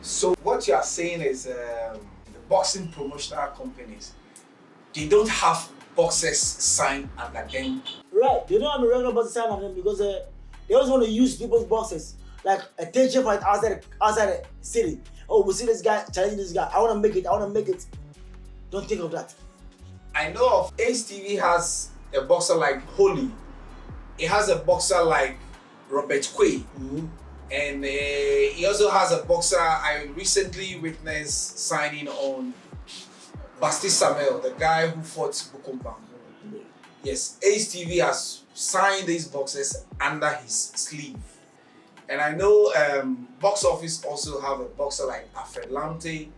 So what you are saying is the boxing promotional companies, they don't have boxers signed under them. Right, they don't have a regular boxer sign on them because they always want to use people's boxes. Like a tension fight outside the city. Oh, we see this guy challenging this guy. I want to make it. I want to make it. Don't think of that. I know of Ace TV has a boxer like Holy. It has a boxer like Robert Quay. Mm-hmm. And he also has a boxer I recently witnessed signing on Basti Samuel, the guy who fought Bukumba. Yes, Ace TV has signed these boxers under his sleeve. And I know Box Office also have a boxer like Alfred Lamte.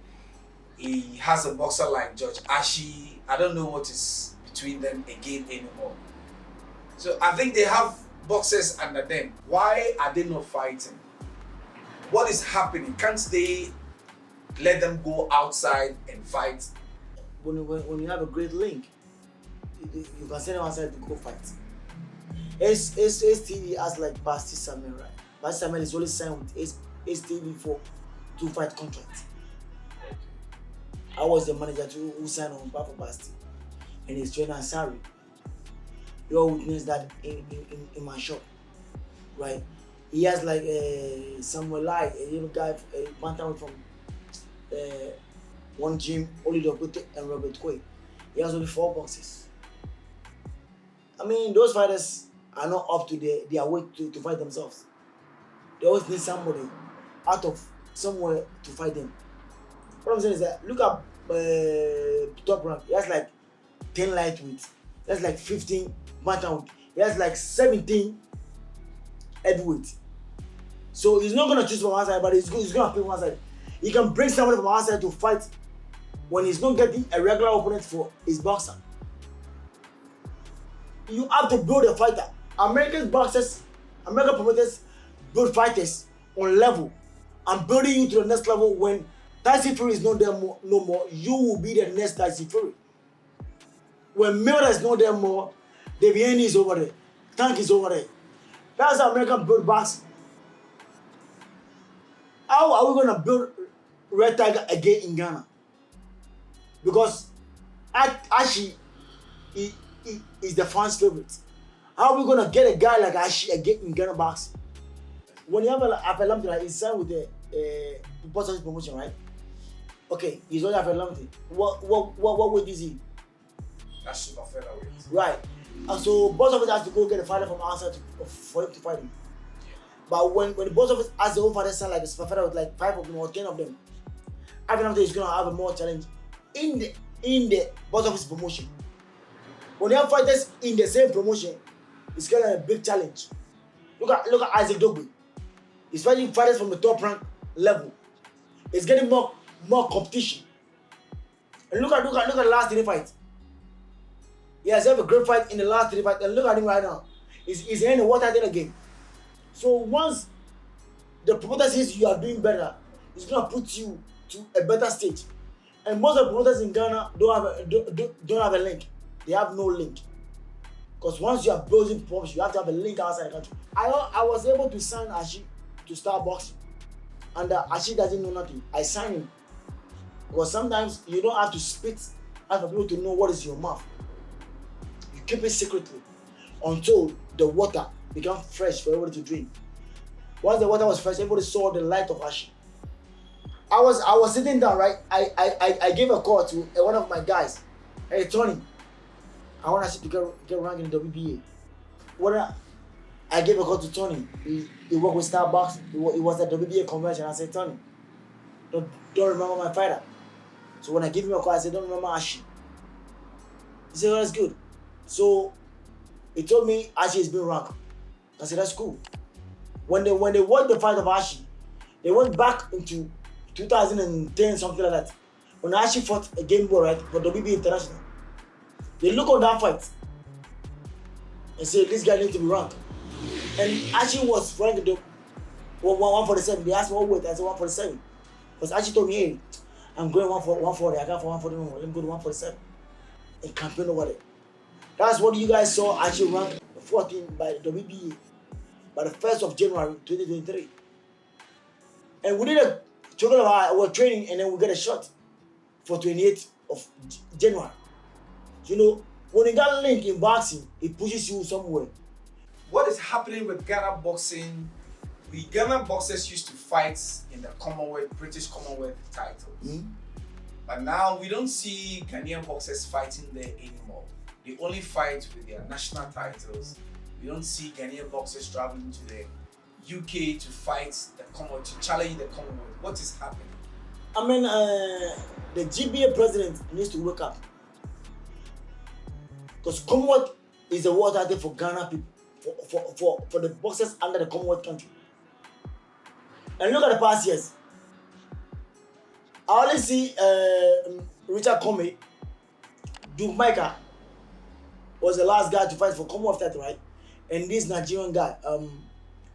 He has a boxer like George Ashi. I don't know what is between them again anymore. So I think they have boxers under them. Why are they not fighting? What is happening? Can't they let them go outside and fight? When you have a great link, you can send them outside to go fight. STV has like Basti Samuel, right? Basti Samuel is always signed with STV for 2 fight contract. I was the manager who signed on behalf of Basti, and his trainer Ansari. You all witnessed that in my shop, right? He has like Samuel Lai, a little guy, a bantam from one gym, Oli Dokote and Robert Quay. He has only 4 boxes. I mean, those fighters are not up to their weight to fight themselves. They always need somebody out of somewhere to fight them. What I'm saying is that look at Top Rank. He has like 10 lightweights. He has like 15 bantamweight. He has like 17 heavyweight. So he's not gonna choose from one side, but he's gonna pick one side. He can bring somebody from one side to fight when he's not getting a regular opponent for his boxer. You have to build a fighter. American promoters build fighters on level. I'm building you to the next level. When Tyson Fury is not there no more, you will be the next Tyson Fury. When Mayweather is not there more, David Haney is over there. Tank is over there. That's how American build boxing. How are we going to build Red Tiger again in Ghana? Because Ashi is the fans' favorite. How are we going to get a guy like Ashi again in Ghana boxing? When you have a Lamte, like, he's signed with the Boxing promotion, right? Okay, he's only Lamte. What weight is he? That's super featherweight. Right. And so both of us has to go get a fighter from outside for him to fight him. But when the both of us has their own fighter sound like a super fighter with like 5 of them or 10 of them, Lamte is gonna have a more challenge in the both of his promotion. When you have fighters in the same promotion, it's gonna be a big challenge. Look at Isaac Dogbe. He's fighting fighters from the top rank level. It's getting more competition. And look at the last 3 fights. He has had a great fight in the last 3 fights, and look at him right now. He's in the water then again. So once the promoter says you are doing better, it's gonna put you to a better stage. And most of the promoters in Ghana don't have a link. They have no link. Because once you are building props, you have to have a link outside the country. I was able to sign Ashi to start boxing. And Ashi doesn't know nothing. I signed him. Because sometimes you don't have to spit out for people to know what is your mouth. You keep it secretly until the water becomes fresh for everybody to drink. Once the water was fresh, everybody saw the light of Ashi. I was sitting down, right? I gave a call to one of my guys. Hey, Tony, I want Ashi to get ranked in the WBA. I gave a call to Tony. He worked with Starbucks. He was at the WBA convention. I said, Tony, don't remember my fighter. So when I gave him a call, I said, don't remember Ashi. He said, oh, that's good. So he told me Ashi is being ranked. I said, that's cool. When they won the fight of Ashi, they went back into 2010, something like that. When Ashi fought a game boy, right, for WBA International, they look on that fight and say, this guy needs to be ranked. And Ashi was ranked at 147. They asked me what weight, I said 147. Because Ashi told me, hey, I'm going 140. I got for 140 no more. Let me go to 147 and campaign over there. That's what you guys saw Ashi ranked 14 by the WBA by the 1st of January 2023. And within Chocolate was training and then we get a shot for 28th of January. You know, when you got link in boxing, it pushes you somewhere. What is happening with Ghana boxing? We Ghana boxers used to fight in the Commonwealth, British Commonwealth titles. But now we don't see Ghanaian boxers fighting there anymore. They only fight with their national titles. We don't see Ghanaian boxers traveling to the UK to fight the Commonwealth, to challenge the Commonwealth. What is happening? I mean, the GBA president needs to wake up. Because Commonwealth is a world title for Ghana people, for the boxers under the Commonwealth country. And look at the past years. I only see Richard Comey, Duke Micah was the last guy to fight for Commonwealth title, right? And this Nigerian guy,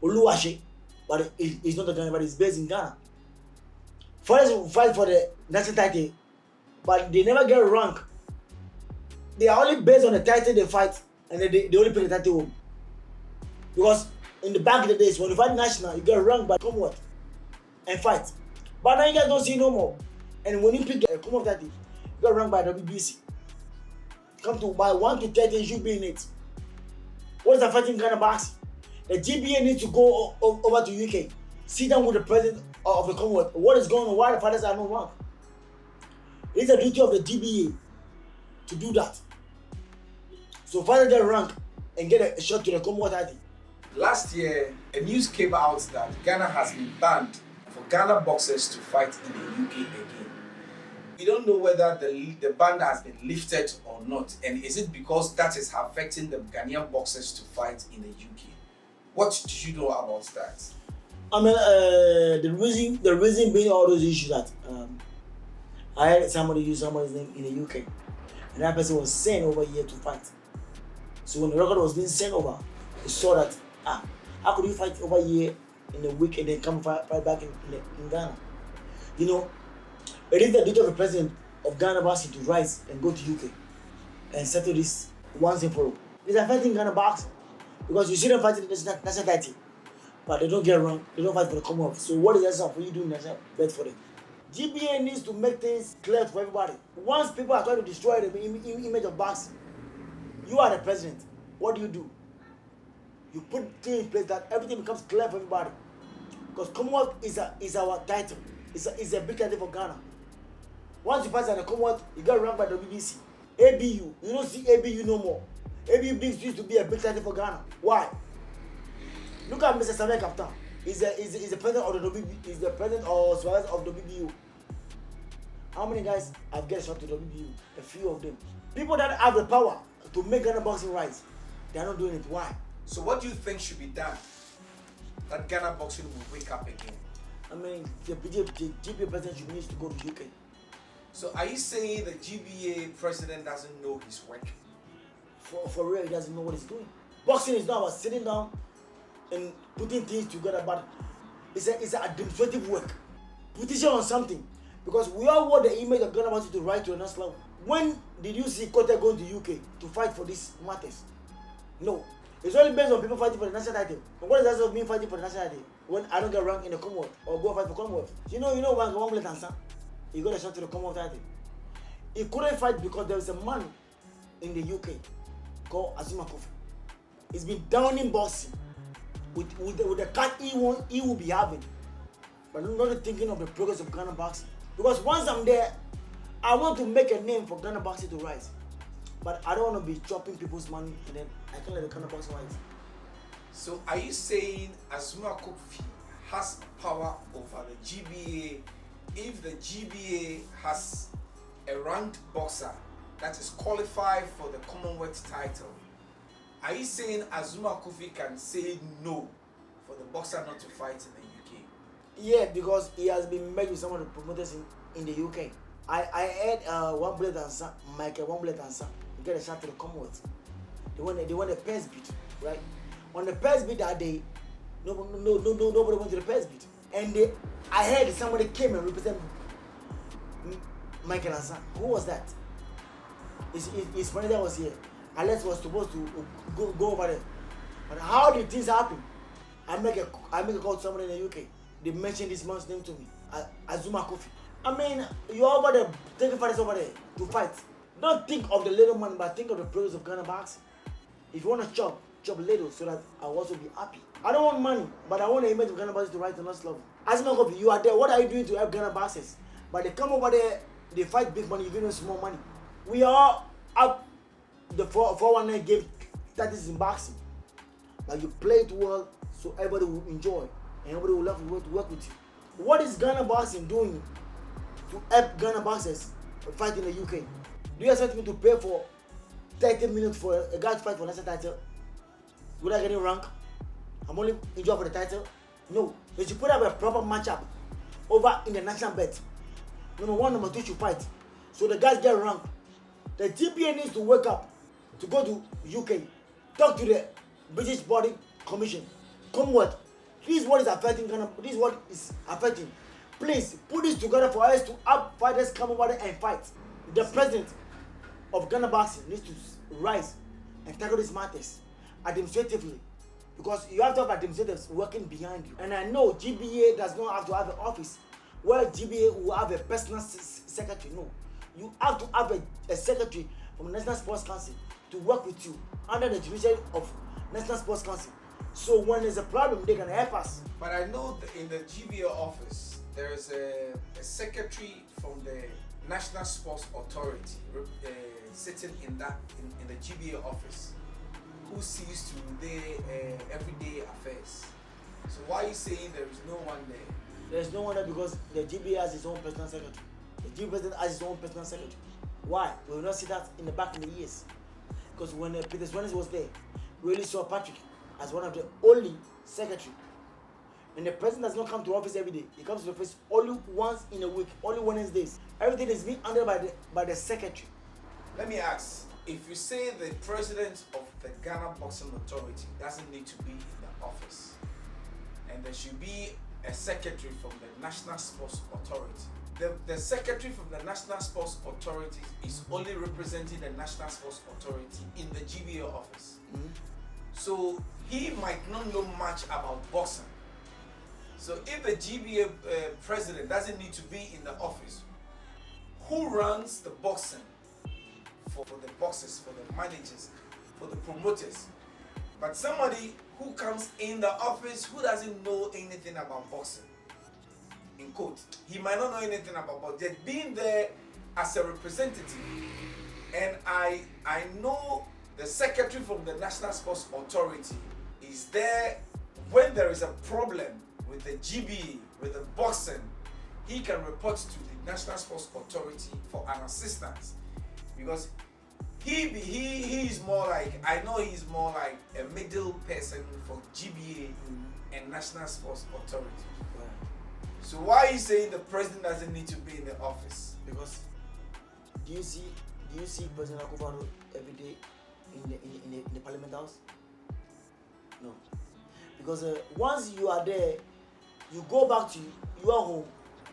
Oluwaseyi, but he's not a Ghanaian, but he's based in Ghana. First fight for the national title, but they never get rank. They are only based on the title they fight, and they only pick the title home. Because in the back of the days, when you fight national, you get ranked by Commonwealth and fight. But now you guys don't see no more. And when you pick the Commonwealth title, you get ranked by WBC. Come to by 1 to 30, you should be in it. What is the fighting Ghana boxing? The GBA needs to go over to UK, sit down with the president of the Commonwealth. What is going on? Why the fighters are not ranked? It's the duty of the GBA to do that. So fighters get ranked and get a shot to the Commonwealth title. Last year, a news came out that Ghana has been banned for Ghana boxers to fight in the UK again. We don't know whether the ban has been lifted or not, and is it because that is affecting the Ghanaian boxers to fight in the UK? What do you know about that? I mean, the reason being all those issues that I had somebody use somebody's name in the UK, and that person was sent over here to fight. So when the record was being sent over, they saw that how could you fight over here in a week and then come fight back in Ghana? You know, it is the duty of the president of Ghana boxing to rise and go to UK and settle this once and for all. It's affecting Ghana boxing because you see them fighting the national title, but they don't get around. They don't fight for the Commonwealth. So what is the essence of you doing national bet for them? GBA needs to make things clear for everybody. Once people are trying to destroy the image of boxing, you are the president. What do? You put things in place that everything becomes clear for everybody. Because Commonwealth is our title. It's a big title for Ghana. Once you pass on the Commonwealth, you get ranked by the WBC. ABU, you don't see ABU no more. ABU used to be a big title for Ghana. Why? Look at Mr. Samuel Captain. He's the president of the WBU. He's the president or supervisor of the WBU. How many guys have get a shot to the WBU? A few of them. People that have the power to make Ghana boxing rise, they are not doing it. Why? So what do you think should be done that Ghana boxing will wake up again? I mean, the GBA president should need to go to UK. So are you saying the GBA president doesn't know his work? For real, he doesn't know what he's doing. Boxing is not about sitting down and putting things together, but it's an administrative work. Petition on something. Because we all want the image of Ghana boxing to rise to the next level. When did you see Kote going to UK to fight for these matters? No. It's only based on people fighting for the national title. And what is that of me fighting for the national title when I don't get ranked in the Commonwealth or go fight for Commonwealth? You know one plate and son, he got a shot to the Commonwealth title. He couldn't fight because there was a man in the UK called Azuma Kofi. He's been downing boxing with the cut he will be having, but not thinking of the progress of Ghana boxing. Because once I'm there, I want to make a name for Ghana boxing to rise. But I don't want to be chopping people's money and then I can't let the Ghana boxing rise. So are you saying Azuma Kofi has power over the GBA if the GBA has a ranked boxer that is qualified for the Commonwealth title? Are you saying Azuma Kofi can say no for the boxer not to fight in the UK? Yeah, because he has been met with some of the promoters in the UK. I had one blade and son, Michael, one blade and son, get a shot to the Commonwealth. They won the pairs beat, right? On the pairs beat that day, nobody went to the pairs beat. And I heard somebody came and represented Michael and son. Who was that? His manager was here. Alex was supposed to go over there. But how did things happen? I make a call to somebody in the UK. They mentioned this man's name to me. Azuma Kofi. I mean, you're over there taking fighters over there to fight. Don't think of the little money, but think of the progress of Ghana boxing. If you want to chop little so that I'll also be happy. I don't want money, but I want the image of Ghana boxing to rise to the next level. Azuma Kofi, you are there. What are you doing to help Ghana boxers? But they come over there, they fight big money, you give them small money. We are up the 419 game that is in boxing. But you play it well so everybody will enjoy and everybody will love to work with you. What is Ghana boxing doing to help Ghana boxers fight in the UK? Do you expect me to pay for 30 minutes for a guy to fight for national title without getting rank? I'm only enjoying for the title? No. They should put up a proper matchup over in the national bet. Number 1, number 2 should fight. So the guys get ranked. The GBA needs to wake up to go to UK. Talk to the British Body Commission. Commonwealth. This is what is affecting Ghana. This is what is affecting. Please put this together for us to have fighters come over there and fight. The president of Ghana boxing needs to rise and tackle these matters administratively, because you have to have administrators working behind you. And I know GBA does not have to have an office where GBA will have a personal secretary. No, you have to have a secretary from the National Sports Council to work with you under the jurisdiction of National Sports Council. So when there's a problem, they can help us. But I know that in the GBA office, there is a secretary from the National Sports Authority sitting in the GBA office, who sees to their everyday affairs. So why are you saying there is no one there? There's no one there because the GBA has its own personal secretary. The GBA president has its own personal secretary. Why? We will not see that in the back in the years. Because when Peter Swanes was there, we only saw Patrick as one of the only secretary. And the president does not come to office every day. He comes to the office only once in a week, only Wednesdays. Everything is being handled by the secretary. Let me ask, if you say the president of the Ghana Boxing Authority doesn't need to be in the office, and there should be a secretary from the National Sports Authority, the secretary from the National Sports Authority is only representing the National Sports Authority in the GBA office. Mm-hmm. So he might not know much about boxing. So if the GBA president doesn't need to be in the office, who runs the boxing for the boxers, for the managers, for the promoters? But somebody who comes in the office who doesn't know anything about boxing, in quote, he might not know anything about boxing, just being there as a representative. And I know the secretary from the National Sports Authority is there when there is a problem with the GBA, with the boxing. He can report to the National Sports Authority for an assistance, because he is more like, I know he's more like a middle person for GBA and National Sports Authority. Right. So why are you saying the president doesn't need to be in the office? Because do you see President Akufo-Addo every day in the Parliament House? No. Because once you are there, you go back to your home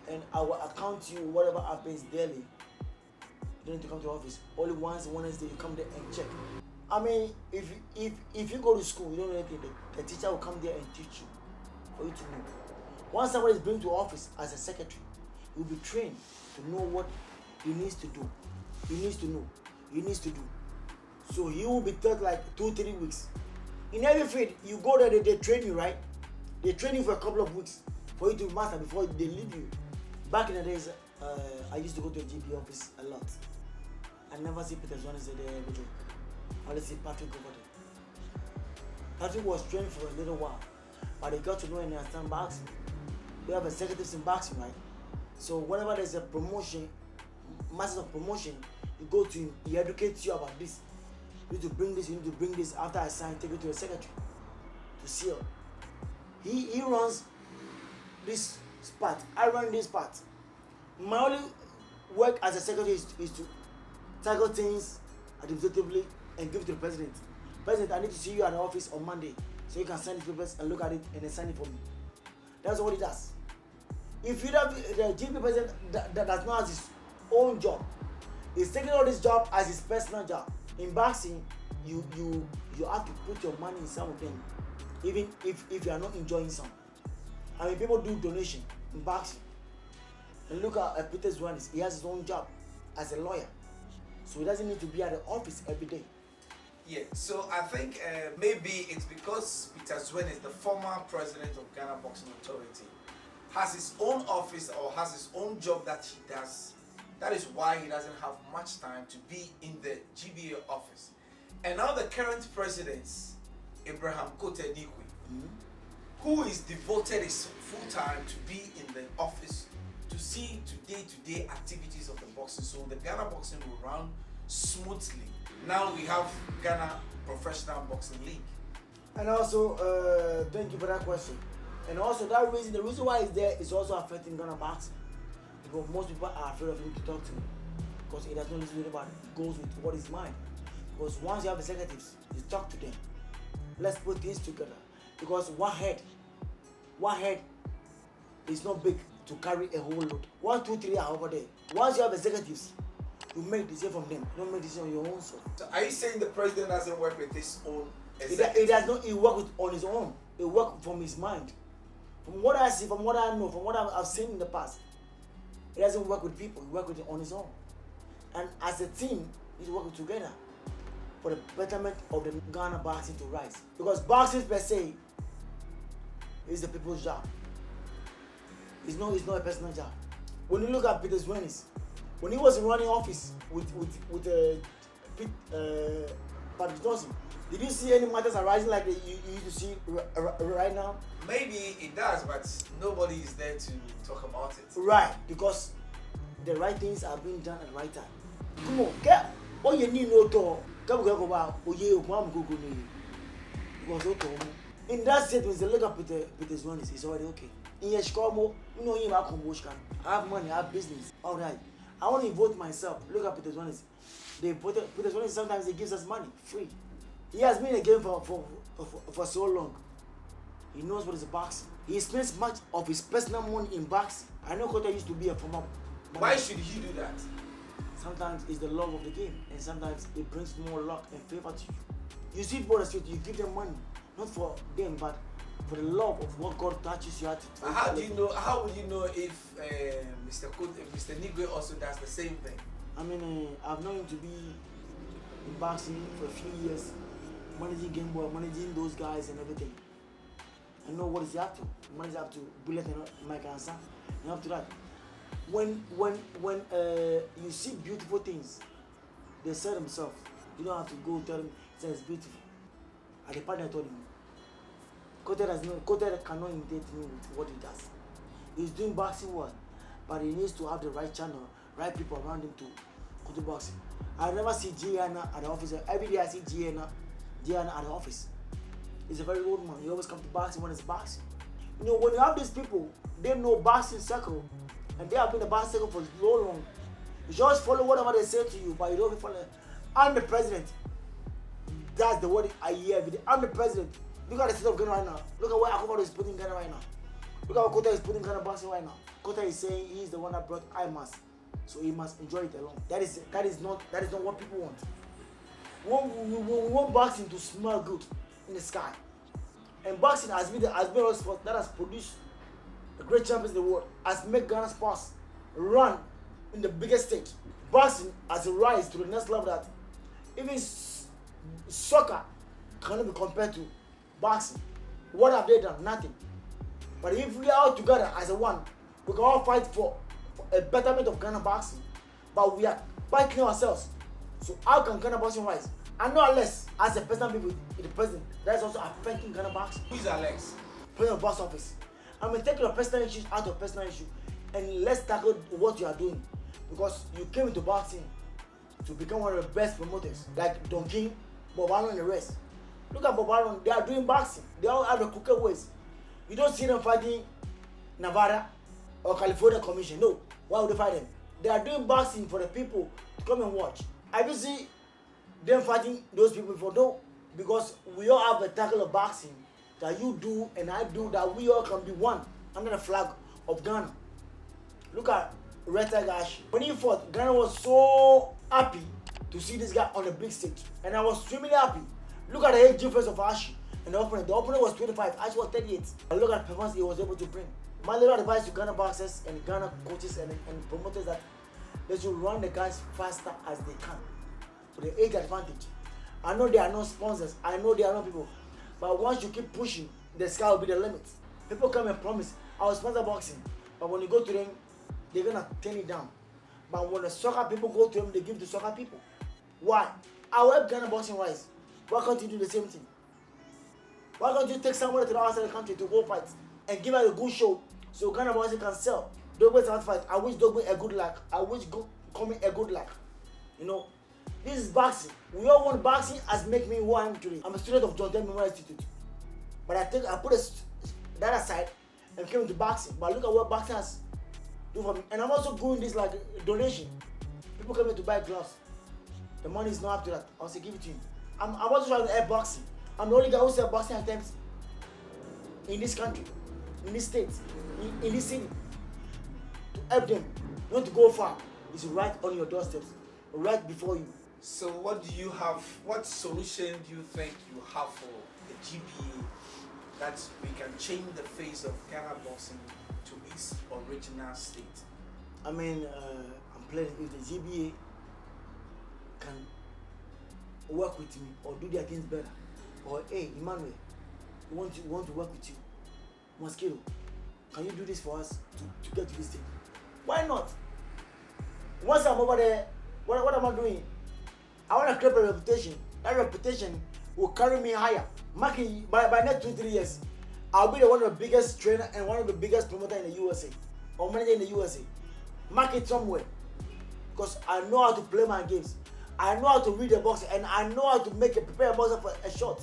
and I will account you whatever happens daily. You don't need to come to the office. Only once Wednesday you come there and check. I mean, if you go to school, you don't know anything, the teacher will come there and teach you for you to know. Once somebody is brought to office as a secretary, you will be trained to know what he needs to do. He needs to know. He needs to do. So he will be taught like 2-3 weeks. In every field, you go there, they train you, right? They train you for a couple of weeks for you to master before they leave you. Back in the days, I used to go to a GP office a lot. I never see Peter Swanes there every day. I only see Patrick over there. Patrick was trained for a little while, but they got to know and understand boxing. We have executives in boxing, right? So whenever there's a promotion, masses of promotion, you go to him, he educates you about this. You need to bring this, you need to bring this. After I sign, take it to the secretary to seal. He runs this part. I run this part. My only work as a secretary is to tackle things administratively and give it to the president. President, I need to see you at the office on Monday so you can sign the papers and look at it and then sign it for me. That's what he does. If you have the GP president that does not have his own job, he's taking all this job as his personal job. In boxing, you have to put your money in some of them, even if you are not enjoying some. I mean, people do donation in boxing. And look at Peter Zwanis. He has his own job as a lawyer, so he doesn't need to be at the office every day. Yeah, so I think maybe it's because Peter Zwanis, the former president of Ghana Boxing Authority, has his own office or has his own job that he does. That is why he doesn't have much time to be in the GBA office. And now the current president, Abraham Kote Nikwe, who is devoted his full time to be in the office to see to day-to-day activities of the boxing, so the Ghana boxing will run smoothly. Now we have Ghana Professional Boxing League. And also, thank you for that question. And also that reason, the reason why it's there is also affecting Ghana boxing. Because most people are afraid of him to talk to him. Because he does not listen to anybody. He goes with what is mine. Because once you have executives, you talk to them. Let's put things together. Because one head is not big to carry a whole load. 1, 2, 3 are over there. Once you have executives, you make decisions from them. You don't make decisions on your own self. So are you saying the president doesn't work with his own He executives? does not. He works on his own. He works from his mind. From what I see, from what I know, from what I've seen in the past, he doesn't work with people. He works with it on his own. And as a team, he's working together for the betterment of the Ghana boxing to rise. Because boxing per se is the people's job. It's not a personal job. When you look at Peter Zwanis, when he was running office with Patrick Johnson, did you see any matters arising like you used to see right now? Maybe it does, but nobody is there to talk about it. Right, because the right things are being done at the right time. Come on, get all you need no door. Come go about in that statement, the look at Peter Zwanis is already okay. In Yeshkomo, you know him, I have money, I have business. All right. I want to vote myself. Look at Peter Zwanis. Peter Zwanis sometimes he gives us money free. He has been in the game for so long. He knows what is boxing. He spends much of his personal money in boxing. I know Kota used to be a former. Why should he do that? Sometimes it's the love of the game, and sometimes it brings more luck and favor to you. You see people on the street, you give them money, not for them, but for the love of what God touches you at. How do you know? How would you know if Mr. Nigwe also does the same thing? I mean, I've known him to be in boxing for a few years, managing Game Boy, managing those guys and everything. I know what is up to. What is up to Bullet and Mike Ansa, and up to that. When you see beautiful things, they say themselves. You don't have to go tell them it's beautiful. And the partner told him, Kote cannot imitate me with what he does. He's doing boxing well, but he needs to have the right channel, right people around him to go to boxing. I never see Gianna at the office. Every day I see Gianna at the office. He's a very old man. He always comes to boxing when it's boxing. You know, when you have these people, they know boxing circle, and they have been in the boxing circle for so long. You just follow whatever they say to you, but you don't follow. I'm the president. That's the word I hear every day. I'm the president. Look at the state of Ghana right now. Look at where Akufo is putting Ghana right now. Look at what Kota is putting Ghana boxing right now. Kota is saying he is the one that brought IMAS, so he must enjoy it alone. That is not what people want. We want boxing to smell good in the sky, and boxing has been a sport that has produced the great champions in the world, has made Ghana sports run in the biggest stage. Boxing has rise to the next level that even soccer cannot be compared to boxing. What have they done? Nothing. But if we are all together as a one, we can all fight for a betterment of Ghana boxing. But we are fighting ourselves. So how can Ghana boxing rise? And not unless, as a personal people, the president, that is also affecting Ghana boxing. Who is Alex? President of box office. I mean, take your personal issues out of personal issue, and let's tackle what you are doing. Because you came into boxing to become one of the best promoters, like Don King, Bob Allen, and the rest. Look at Bob Allen, they are doing boxing. They all have the crooked ways. You don't see them fighting Nevada or California Commission. No. Why would they fight them? They are doing boxing for the people to come and watch. I don't see them fighting those people before. No. Because we all have a tackle of boxing that you do and I do, that we all can be one under the flag of Ghana. Look at Red Tiger Ashi. When he fought, Ghana was so happy to see this guy on the big stage. And I was extremely happy. Look at the age difference of Ashi and the opponent. The opponent was 25, Ashi was 38. And look at the performance he was able to bring. My little advice to Ghana boxers and Ghana coaches and promoters that they should run the guys faster as they can with the age advantage. I know they are not sponsors, I know they are not people, but once you keep pushing, the sky will be the limit. People come and promise, I will sponsor boxing, but when you go to them, they're gonna turn it down. But when the soccer people go to them, they give to soccer people. Why? I will help Ghana boxing rise. Why can't you do the same thing? Why can't you take somebody to the outside of the country to go fight and give us a good show so Ghana boxing can sell? Dogboe's not fight. I wish Dogboe a good luck. I wish Comey a good luck. You know, this is boxing. We all want boxing as make me who I am today. I'm a student of John Temple Memorial Institute. But I put that aside and came into boxing. But look at what boxing has do for me. And I'm also doing this like a donation. People come here to buy gloves. The money is not up to that. I'll say give it to you. I'm also trying to help boxing. I'm the only guy who sells boxing items in this country, in this state, in this city. To help them, not to go far. It's right on your doorsteps, right before you. So what do you have, what solution do you think you have for the GBA that we can change the face of Ghana boxing to its original state? I mean, I'm playing if the GBA can work with me or do their things better, or hey, Emmanuel, we want to work with you. Mosquito, can you do this for us to get to this thing? Why not? Once I'm over there, what am I doing? I want to create a reputation. That reputation will carry me higher. Marking by next 2-3 years, I'll be one of the biggest trainer and one of the biggest promoter in the USA or manager in the USA. Mark it somewhere, because I know how to play my games. I know how to read the box and I know how to prepare a boxer for a shot.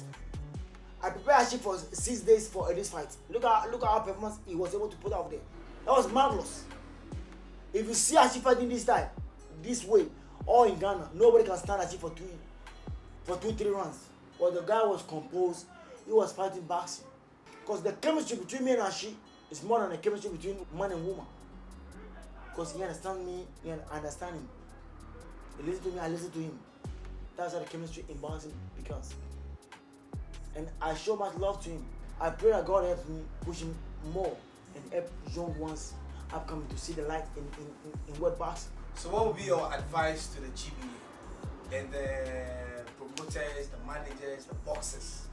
I prepared actually for 6 days for this fight. Look at how performance he was able to put out there. That was marvelous. If you see Ashi fighting this time, this way, or in Ghana, nobody can stand Ashi for 2-3 rounds. But the guy was composed. He was fighting boxing. Because the chemistry between me and Ashi is more than the chemistry between man and woman. Because he understands me, he understands him. He listens to me, I listen to him. That's how the chemistry in boxing becomes. And I show much love to him. I pray that God helps me push him more and help young ones upcoming to see the light in world boxing. So what would be your advice to the GBA and the promoters, the managers, the boxers,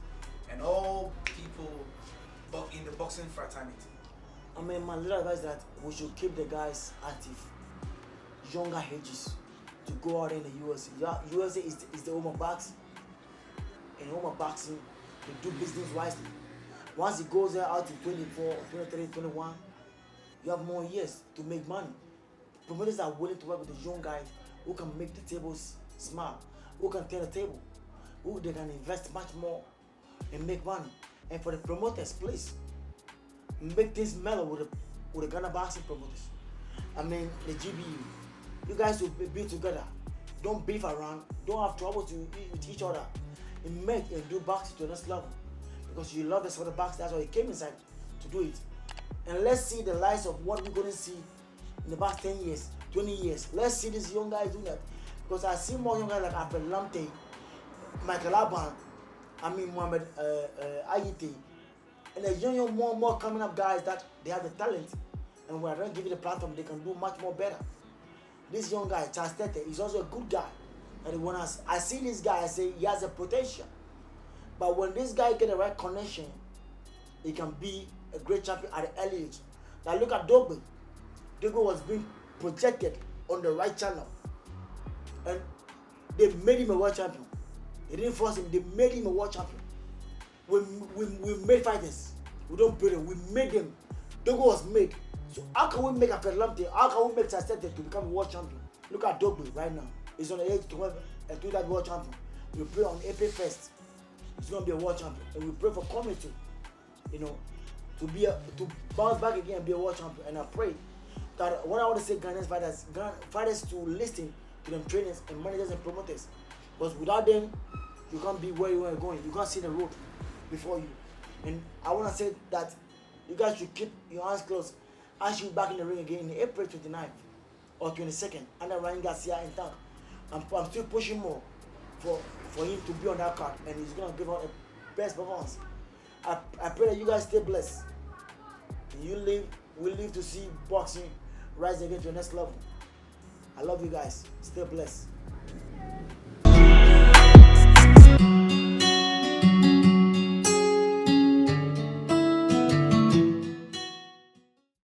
and all people in the boxing fraternity? I mean, my little advice is that we should keep the guys active, younger ages, to go out in the USA. USA is the home of boxing. In home of boxing, they do business wisely. Once it goes there out to 24, 23, 21, you have more years to make money. Promoters are willing to work with the young guys who can make the tables smile, who can turn the table, who they can invest much more and make money. And for the promoters, please make things mellow with the Ghana boxing promoters. I mean, the GBU. You guys will be together. Don't beef around. Don't have trouble with each other. And make and do boxing to the next level. Because you love the sport of boxing. That's why you came inside to do it. And let's see the lives of what we're going to see in the past 10 years, 20 years. Let's see these young guys doing that. Because I see more young guys like Alfred Lamte, Michael Aban, Mohamed Ayite. And there's young more coming up guys that they have the talent. And when I don't give you the platform, they can do much more better. This young guy, Charles Tete, is also a good guy. And when I see this guy, I say he has a potential. But when this guy get the right connection, he can be a great champion at the early age. Now look at Dogboe. Dogboe was being projected on the right channel. And they made him a world champion. They didn't force him, they made him a world champion. We made fighters. We don't build them, we made them. Dogboe was made. So how can we make a Lamte? How can we make Chastete to become a world champion? Look at Dogboe right now. He's on the age to do that world champion. We pray on April 1st. He's going to be a world champion. And we pray for Comey to bounce back again and be a world champion. And I pray that what I want to say, Ghanaian fighters to listen to them trainers and managers and promoters. Because without them, you can't be where you are going. You can't see the road before you. And I want to say that you guys should keep your hands closed. I should be back in the ring again in April 29th or 22nd under Ryan Garcia in Tank. I'm still pushing more for him to be on that card, and he's going to give out the best performance. I pray that you guys stay blessed. And you live we live to see boxing rise again to the next level. I love you guys. Stay blessed.